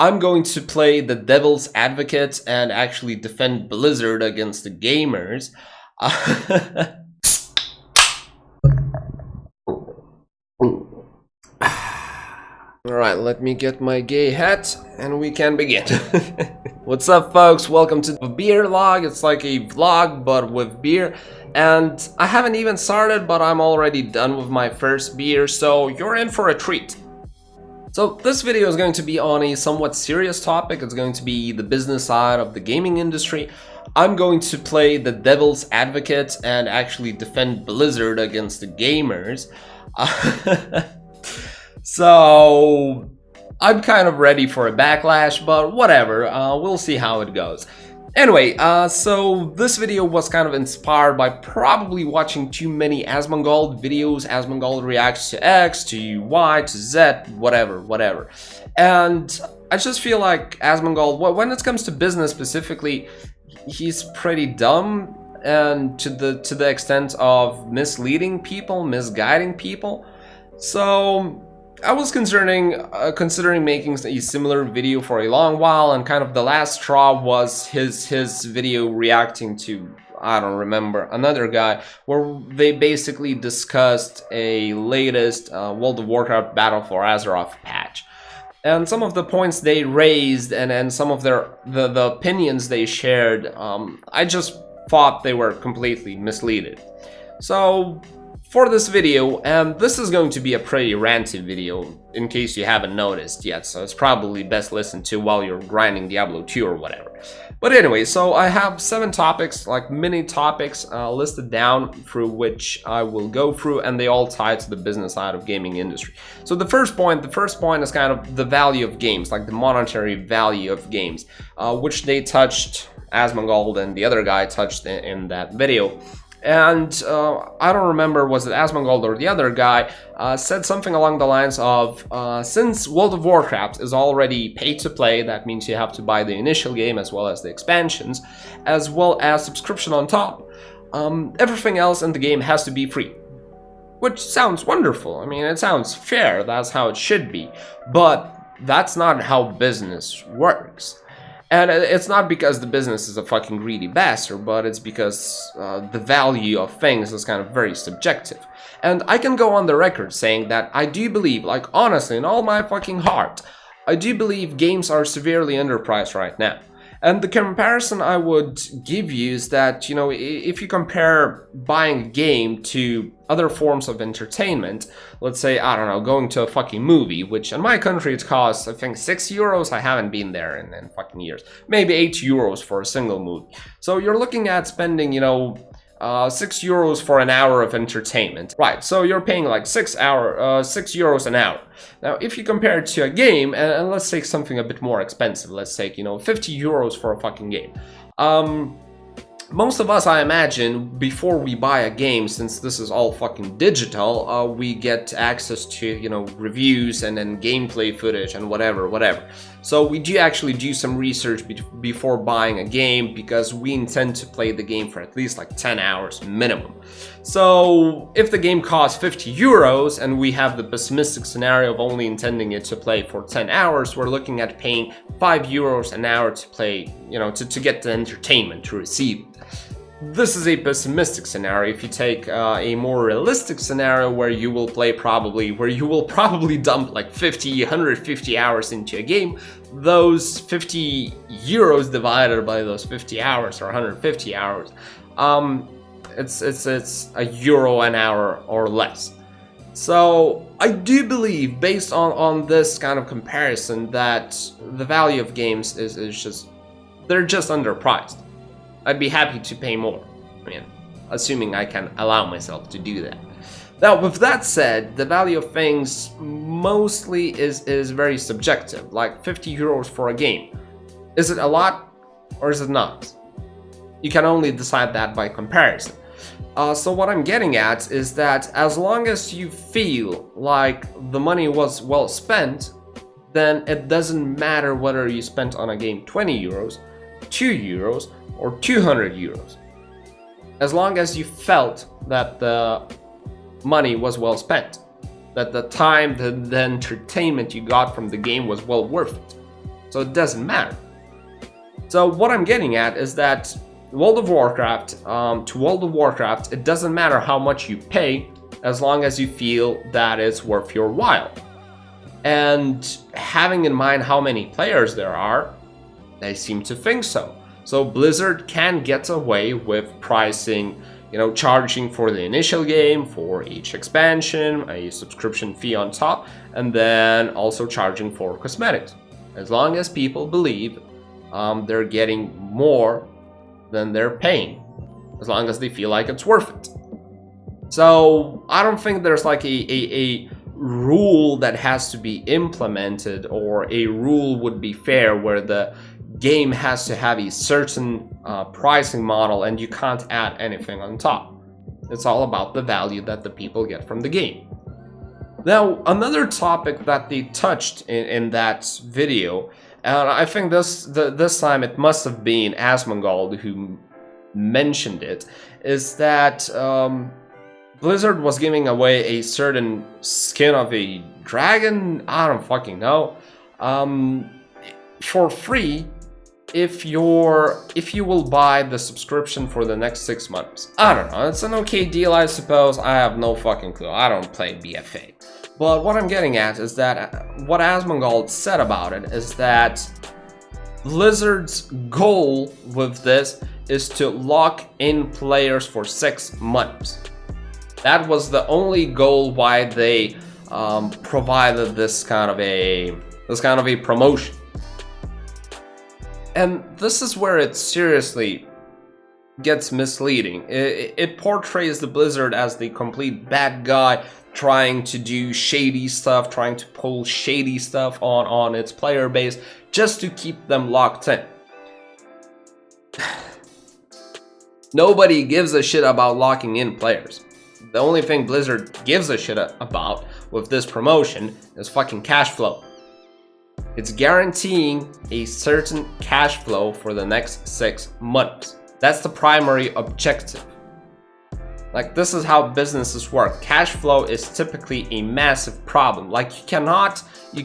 I'm going to play the devil's advocate and actually defend Blizzard against the gamers. Alright, let me get my gay hat and we can begin. What's up, folks? Welcome to VbeerLOG. It's like a vlog but with beer. And I haven't even started, but I'm already done with my first beer, so you're in for a treat. So this video is going to be on a somewhat serious topic. It's going to be the business side of the gaming industry. I'm going to play the devil's advocate and actually defend Blizzard against the gamers. So I'm kind of ready for a backlash, but whatever, we'll see how it goes. Anyway, so this video was kind of inspired by probably watching too many Asmongold videos. Asmongold reacts to X, to Y, to Z, whatever. And I just feel like Asmongold, when it comes to business specifically, he's pretty dumb, and to the extent of misleading people, misguiding people. So I was considering making a similar video for a long while, and kind of the last straw was his video reacting to, I don't remember, another guy, where they basically discussed a latest World of Warcraft Battle for Azeroth patch. And some of the points they raised and some of the opinions they shared, I just thought they were completely misleaded. So for this video, and this is going to be a pretty ranty video in case you haven't noticed yet, so it's probably best listened to while you're grinding Diablo 2 or whatever. But anyway, so I have 7 topics, like mini topics, listed down through which I will go through, and they all tie to the business side of gaming industry. So the first point is kind of the value of games, like the monetary value of games, which they touched, Asmongold and the other guy touched in that video. And I don't remember, was it Asmongold or the other guy, said something along the lines of, since World of Warcraft is already paid to play, that means you have to buy the initial game as well as the expansions, as well as subscription on top, everything else in the game has to be free. Which sounds wonderful. I mean, it sounds fair, that's how it should be. But that's not how business works. And it's not because the business is a fucking greedy bastard, but it's because the value of things is kind of very subjective. And I can go on the record saying that I do believe, like honestly, in all my fucking heart, I do believe games are severely underpriced right now. And the comparison I would give you is that, you know, if you compare buying a game to other forms of entertainment, let's say, I don't know, going to a fucking movie, which in my country it costs, I think, 6 euros. I haven't been there in fucking years. Maybe 8 euros for a single movie. So you're looking at spending, you know, 6 euros for an hour of entertainment. Right, so you're paying like 6 euros an hour. Now, if you compare it to a game, and let's take something a bit more expensive, let's take, you know, 50 euros for a fucking game. Most of us, I imagine, before we buy a game, since this is all fucking digital, we get access to, you know, reviews and then gameplay footage and whatever. So we do actually do some research before buying a game, because we intend to play the game for at least like 10 hours minimum. So if the game costs 50 euros and we have the pessimistic scenario of only intending it to play for 10 hours, we're looking at paying 5 euros an hour to play, you know, to get the entertainment, to receive it. This is a pessimistic scenario. If you take a more realistic scenario where you will probably dump like 150 hours into a game, those 50 euros divided by those 50 hours or 150 hours, it's a euro an hour or less. So I do believe, based on this kind of comparison, that the value of games is just, they're just underpriced. I'd be happy to pay more, I mean, assuming I can allow myself to do that. Now, with that said, the value of things mostly is very subjective, like 50 euros for a game. Is it a lot or is it not? You can only decide that by comparison. So what I'm getting at is that as long as you feel like the money was well spent, then it doesn't matter whether you spent on a game 20 euros, 2 euros, or 200 euros. As long as you felt that the money was well spent, that the time, the entertainment you got from the game was well worth it. so it doesn't matter. So what I'm getting at is that World of Warcraft, to World of Warcraft, it doesn't matter how much you pay as long as you feel that it's worth your while. And having in mind how many players there are, they seem to think so. So Blizzard can get away with pricing, charging for the initial game, for each expansion, a subscription fee on top, and then also charging for cosmetics. As long as people believe they're getting more than they're paying, as long as they feel like it's worth it. So I don't think there's like a rule that has to be implemented, or a rule would be fair where the game has to have a certain pricing model and you can't add anything on top. It's all about the value that the people get from the game. Now, another topic that they touched in that video, and I think this time it must have been Asmongold who mentioned it, is that Blizzard was giving away a certain skin of a dragon, I don't fucking know, for free if you will buy the subscription for the next 6 months. I don't know, it's an okay deal, I suppose. I have no fucking clue. I don't play BFA. But what I'm getting at is that what Asmongold said about it is that Blizzard's goal with this is to lock in players for 6 months. That was the only goal why they provided this kind of a promotion. And this is where it seriously gets misleading. It portrays the Blizzard as the complete bad guy, trying to do shady stuff, trying to pull shady stuff on its player base just to keep them locked in. Nobody gives a shit about locking in players. The only thing Blizzard gives a shit about with this promotion is fucking cash flow. It's guaranteeing a certain cash flow for the next 6 months. That's the primary objective. Like, this is how businesses work. Cash flow is typically a massive problem. Like, you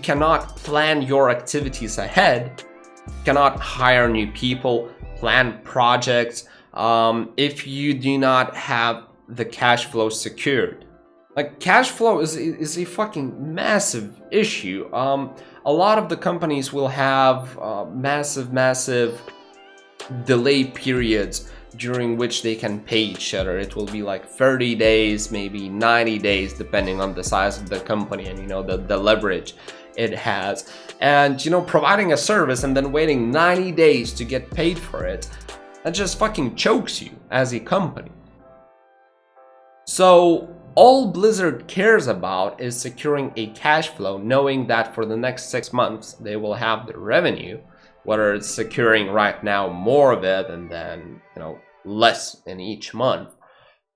cannot plan your activities ahead. You cannot hire new people, plan projects, if you do not have the cash flow secured. Like, cash flow is a fucking massive issue. A lot of the companies will have massive delay periods during which they can pay each other. It will be like 30 days, maybe 90 days, depending on the size of the company and the leverage it has. And providing a service and then waiting 90 days to get paid for it, that just fucking chokes you as a company. So all Blizzard cares about is securing a cash flow, knowing that for the next 6 months they will have the revenue, whether it's securing right now more of it and then less in each month.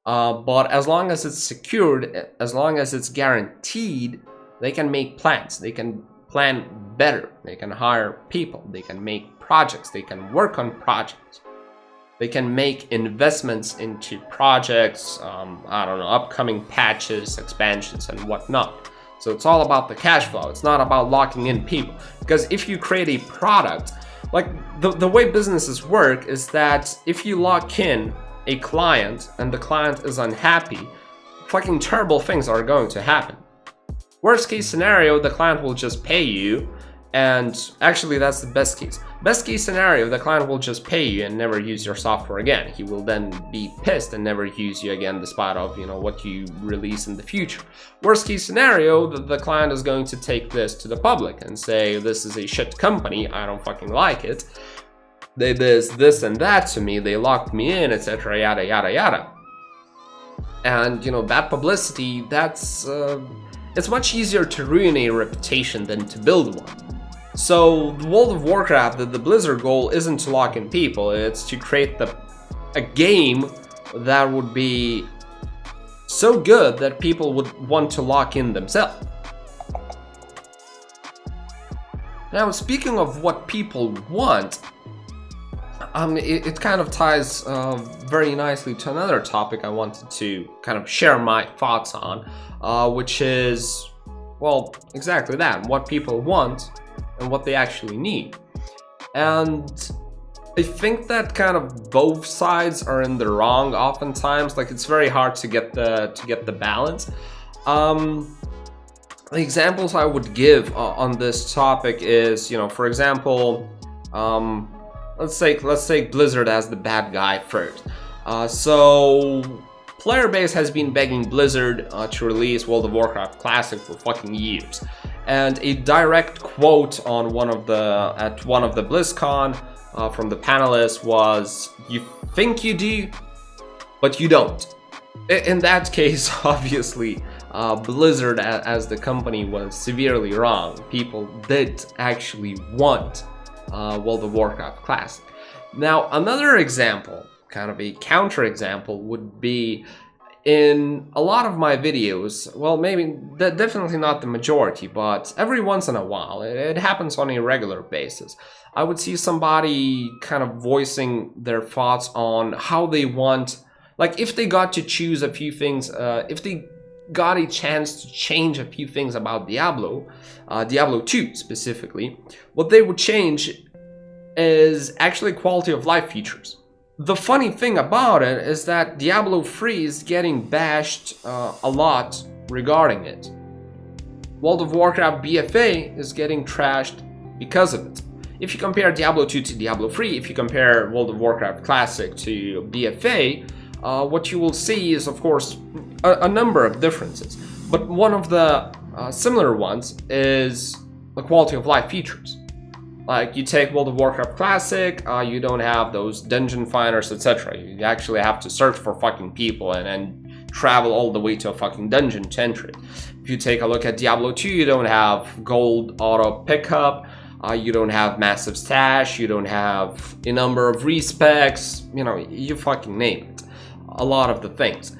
But as long as it's secured, as long as it's guaranteed, they can make plans. They can plan better. They can hire people. They can make projects. They can work on projects. They can make investments into projects, upcoming patches, expansions, and whatnot. So it's all about the cash flow. It's not about locking in people. Because if you create a product, like the way businesses work is that if you lock in a client and the client is unhappy, fucking terrible things are going to happen. Worst case scenario, the client will just pay you, and actually that's the best case. Best case scenario, the client will just pay you and never use your software again. He will then be pissed and never use you again despite of what you release in the future. Worst case scenario, the client is going to take this to the public and say, this is a shit company, I don't fucking like it. They did this and that to me, they locked me in, etc, yada yada yada. And bad publicity, that's it's much easier to ruin a reputation than to build one. So World of Warcraft, the Blizzard goal isn't to lock in people, it's to create a game that would be so good that people would want to lock in themselves. Now, speaking of what people want, it kind of ties very nicely to another topic I wanted to kind of share my thoughts on, which is, well, exactly that, what people want and what they actually need. And I think that kind of both sides are in the wrong oftentimes. Like, it's very hard to get the balance. The examples I would give on this topic is, you know, for example, let's take Blizzard as the bad guy first. So player base has been begging Blizzard to release World of Warcraft Classic for fucking years. And a direct quote on one of the BlizzCon from the panelists was, "You think you do, but you don't." In that case, obviously, Blizzard as the company was severely wrong. People did actually want World of Warcraft Classic. Now, another example, kind of a counter example, would be in a lot of my videos. Well, maybe definitely not the majority, but every once in a while, it happens on a regular basis. I would see somebody kind of voicing their thoughts on how they want, like, if they got to choose a few things, if they got a chance to change a few things about Diablo 2 specifically, what they would change is actually quality of life features. The funny thing about it is that Diablo 3 is getting bashed a lot regarding it. World of Warcraft BFA is getting trashed because of it. If you compare Diablo 2 to Diablo 3, if you compare World of Warcraft Classic to BFA, what you will see is, of course, a number of differences. But one of the similar ones is the quality of life features. Like, you take World of Warcraft Classic, you don't have those dungeon finders, etc. You actually have to search for fucking people and travel all the way to a fucking dungeon to enter it. If you take a look at Diablo 2, you don't have gold auto pickup, you don't have massive stash, you don't have a number of respecs, you know, you fucking name it. A lot of the things.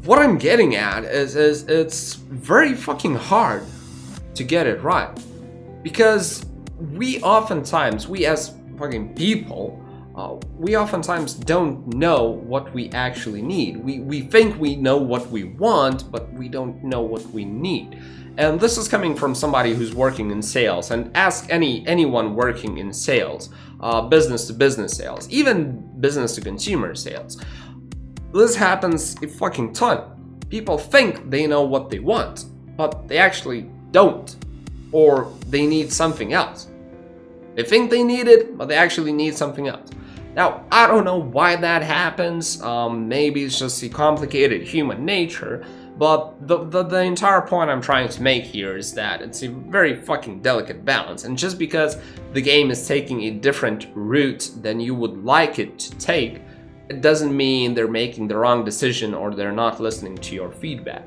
What I'm getting at is it's very fucking hard to get it right. Because we as fucking people, we oftentimes don't know what we actually need. We think we know what we want, but we don't know what we need. And this is coming from somebody who's working in sales. And ask anyone working in sales, business to business sales, even business to consumer sales. This happens a fucking ton. People think they know what they want, but they actually don't. Or they need something else. They think they need it, but they actually need something else. Now, I don't know why that happens. Maybe it's just a complicated human nature. But the entire point I'm trying to make here is that it's a very fucking delicate balance. And just because the game is taking a different route than you would like it to take, it doesn't mean they're making the wrong decision or they're not listening to your feedback.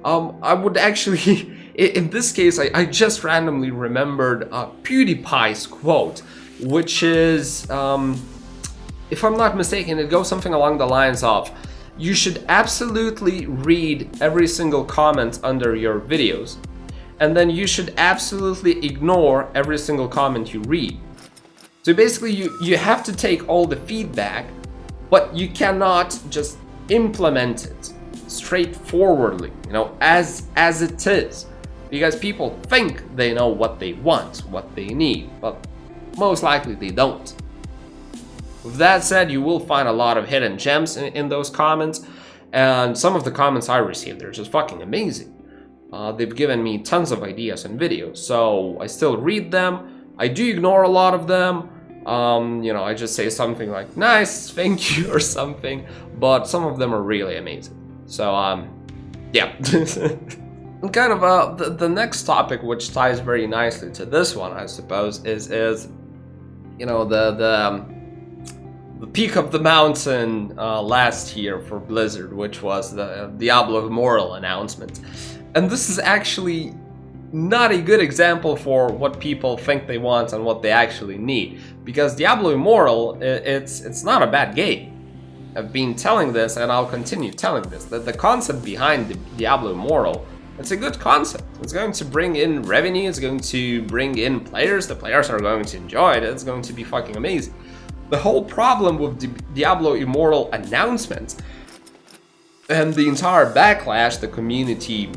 I would actually, in this case, I just randomly remembered PewDiePie's quote, which is, if I'm not mistaken, it goes something along the lines of, "You should absolutely read every single comment under your videos, and then you should absolutely ignore every single comment you read." So basically, you have to take all the feedback, but you cannot just implement it straightforwardly, you know, as it is, because people think they know what they want, what they need, but most likely they don't. With that said, you will find a lot of hidden gems in those comments, and some of the comments I received, they're just fucking amazing. They've given me tons of ideas and videos, so I still read them. I do ignore a lot of them. You know, I just say something like, "Nice, thank you," or something, but some of them are really amazing. So, yeah. Kind of the next topic, which ties very nicely to this one, I suppose, is you know, the peak of the mountain last year for Blizzard, which was the Diablo Immortal announcement. And this is actually not a good example for what people think they want and what they actually need, because Diablo Immortal, it's not a bad game. I've been telling this, and I'll continue telling this, that the concept behind the Diablo Immortal, it's a good concept. It's going to bring in revenue, it's going to bring in players, the players are going to enjoy it, it's going to be fucking amazing. The whole problem with the Diablo Immortal announcement and the entire backlash the community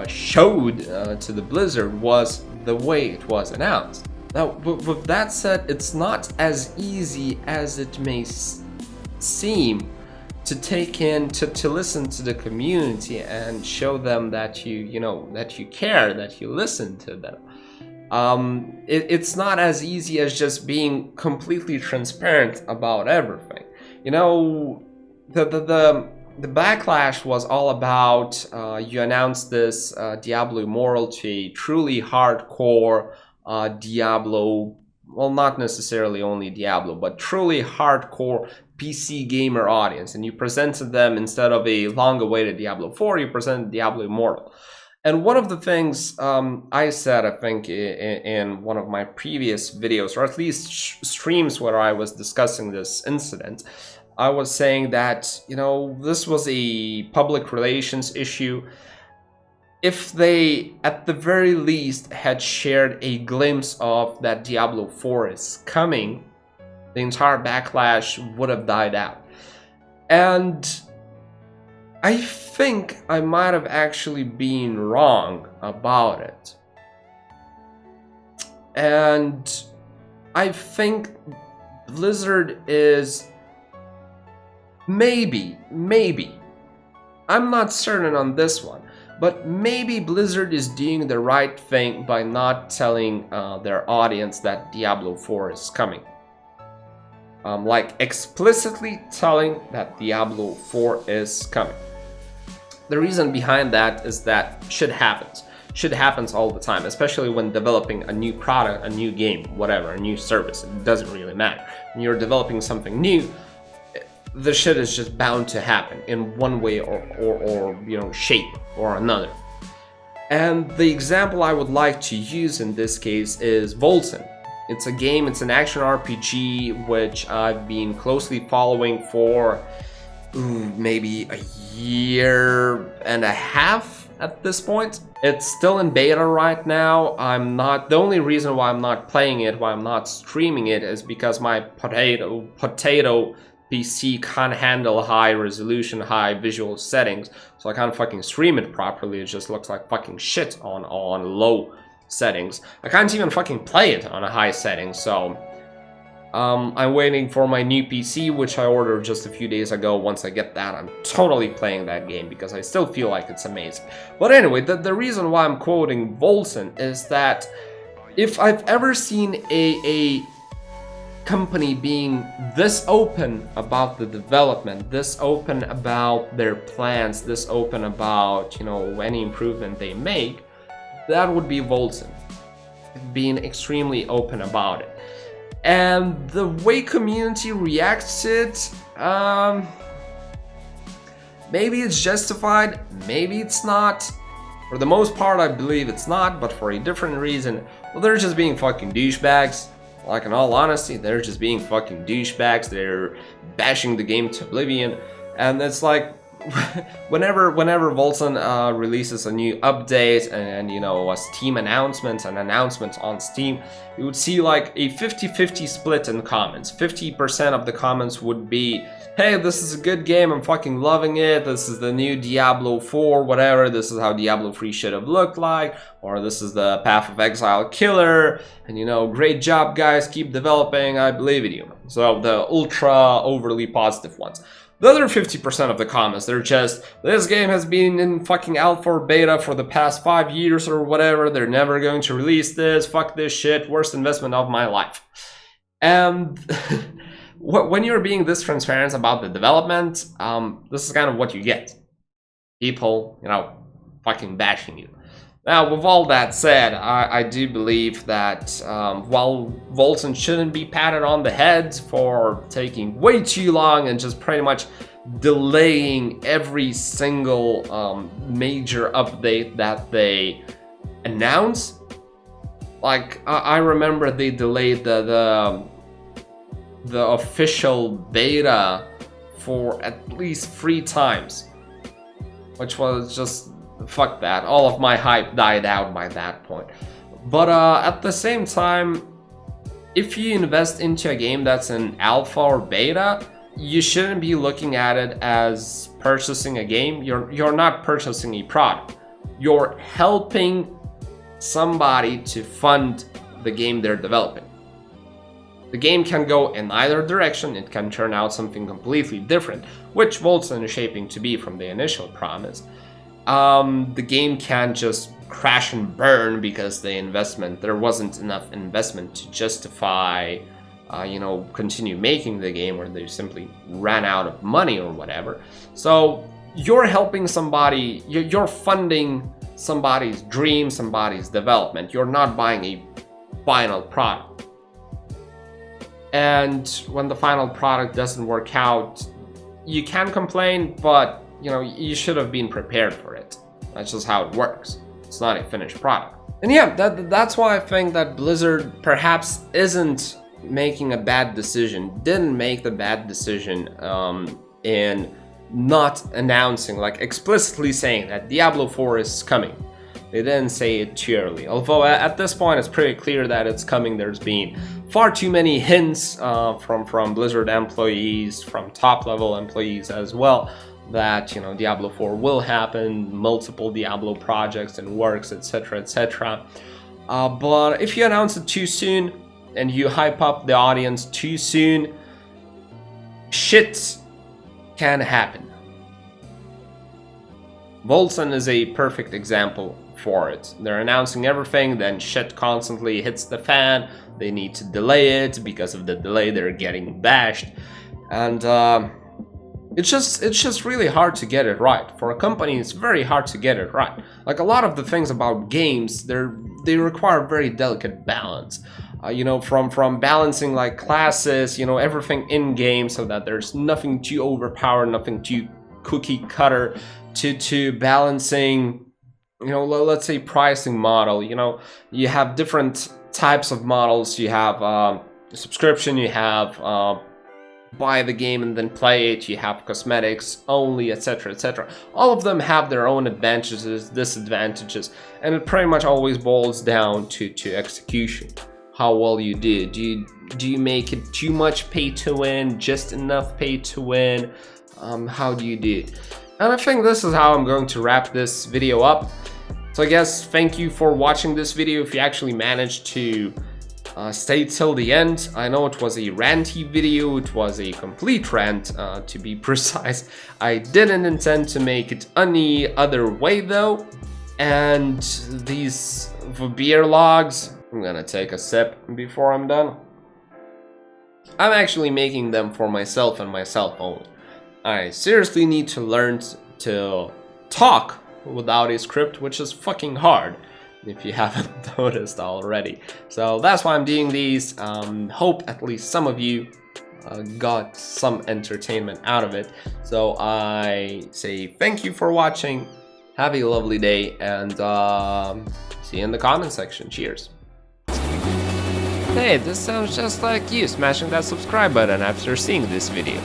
showed to the Blizzard was the way it was announced. Now, with that said, it's not as easy as it may seem to take in, to listen to the community and show them that you know, that you care, that you listen to them. It's not as easy as just being completely transparent about everything. You know, the backlash was all about you announced this Diablo Immortal to a truly hardcore Diablo, well, not necessarily only Diablo, but truly hardcore PC gamer audience, and you presented them, instead of a long-awaited Diablo 4, you presented Diablo Immortal. And one of the things I said, I think, in one of my previous videos, or at least streams where I was discussing this incident, I was saying that, you know, this was a public relations issue. If they, at the very least, had shared a glimpse of that Diablo 4 is coming, the entire backlash would have died out. And I think I might have actually been wrong about it. And I think Blizzard is maybe, I'm not certain on this one, but maybe Blizzard is doing the right thing by not telling their audience that Diablo 4 is coming. Like explicitly telling that Diablo 4 is coming. The reason behind that is that shit happens. Shit happens all the time, especially when developing a new product, a new game, whatever, a new service. It doesn't really matter. When you're developing something new, the shit is just bound to happen in one way or you know, shape or another. And the example I would like to use in this case is Volson. It's a game, it's an action RPG, which I've been closely following for maybe a year and a half at this point. It's still in beta right now. The only reason why I'm not playing it, why I'm not streaming it, is because my potato PC can't handle high resolution, high visual settings, so I can't fucking stream it properly. It just looks like fucking shit on low settings. I can't even fucking play it on a high setting, so I'm waiting for my new PC, which I ordered just a few days ago. Once I get that, I'm totally playing that game because I still feel like it's amazing. But anyway, the reason why I'm quoting Volson is that if I've ever seen a company being this open about the development, this open about their plans, this open about, you know, any improvement they make, that would be Volson, being extremely open about it. And the way community reacts to it, maybe it's justified, maybe it's not. For the most part, I believe it's not, but for a different reason, well, they're just being fucking douchebags. Like, in all honesty, they're just being fucking douchebags. They're bashing the game to oblivion. And it's like, whenever Volson releases a new update and you know, a Steam announcements and announcements on Steam, you would see like a 50-50 split in comments. 50% of the comments would be, hey, this is a good game, I'm fucking loving it, this is the new Diablo 4, whatever, this is how Diablo 3 should have looked like, or this is the Path of Exile killer, and you know, great job guys, keep developing, I believe in you. So the ultra overly positive ones. The other 50% of the comments, they're just, this game has been in fucking alpha or beta for the past 5 years or whatever, they're never going to release this, fuck this shit, worst investment of my life. And when you're being this transparent about the development, this is kind of what you get. People, you know, fucking bashing you. Now, with all that said, I do believe that while Volson shouldn't be patted on the head for taking way too long and just pretty much delaying every single major update that they announce, like I remember they delayed the official beta for at least 3 times, which was just, fuck that. All of my hype died out by that point. But at the same time, if you invest into a game that's in alpha or beta, you shouldn't be looking at it as purchasing a game. You're not purchasing a product. You're helping somebody to fund the game they're developing. The game can go in either direction, it can turn out something completely different, which Voltson is shaping to be from the initial promise. The game can just crash and burn because there wasn't enough investment to justify, continue making the game, or they simply ran out of money or whatever. So you're helping somebody, you're funding somebody's dream, somebody's development. You're not buying a final product. And when the final product doesn't work out, you can complain, but you should have been prepared for it. That's just how it works. It's not a finished product. And yeah, that's why I think that Blizzard perhaps isn't making a bad decision, didn't make the bad decision in not announcing, like explicitly saying that Diablo 4 is coming. They didn't say it too early. Although at this point it's pretty clear that it's coming. There's been far too many hints from Blizzard employees, from top level employees as well, that Diablo 4 will happen, multiple Diablo projects and works, etc, etc. But if you announce it too soon and you hype up the audience too soon, shit can happen. Voltson is a perfect example for it. They're announcing everything, then shit constantly hits the fan. They need to delay it. Because of the delay, they're getting bashed, and it's just really hard to get it right. For a company, it's very hard to get it right. Like a lot of the things about games, they require very delicate balance. From balancing like classes, everything in game, so that there's nothing too overpowered, nothing too cookie cutter, to balancing, let's say pricing model. You have different types of models. You have subscription, you have buy the game and then play it, you have cosmetics only, etc, etc. All of them have their own advantages, disadvantages, and it pretty much always boils down to execution. How well you do. Do you make it too much pay to win, just enough pay to win? How do you do it? And I think this is how I'm going to wrap this video up. So I guess thank you for watching this video. If you actually managed to stay till the end. I know it was a ranty video, it was a complete rant to be precise. I didn't intend to make it any other way though. And these VbeerLOGs, I'm gonna take a sip before I'm done. I'm actually making them for myself and myself only. I seriously need to learn to talk without a script, which is fucking hard, if you haven't noticed already. So that's why I'm doing these. Hope at least some of you got some entertainment out of it. So I say thank you for watching, have a lovely day, and see you in the comment section. Cheers. Hey, this sounds just like you smashing that subscribe button after seeing this video.